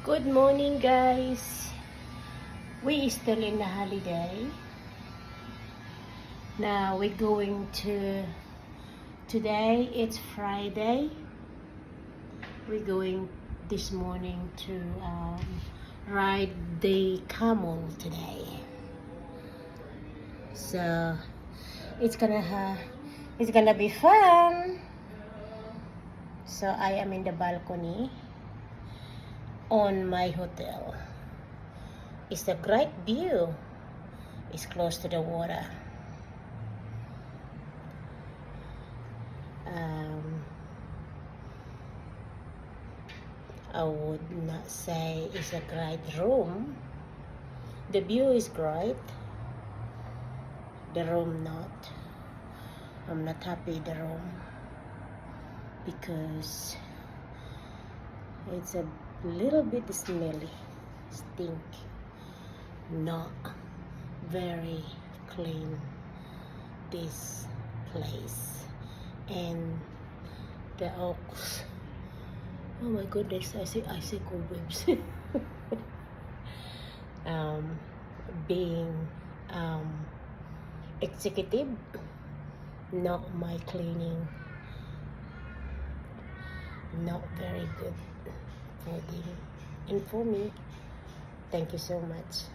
Good morning, guys. We still in the holiday. Now we're going to. Today it's Friday. We're going this morning to ride the camel today. So it's gonna be fun. So I am in the balcony on my hotel. It's a great view. It's close to the water. I would not say it's a great room. The view is great. The room not. I'm not happy the room because it's a little bit smelly, stink, not very clean this place, and the oaks. Oh my goodness, I see cobwebs. Being executive, not my cleaning, not very good for them and for me. Thank you so much.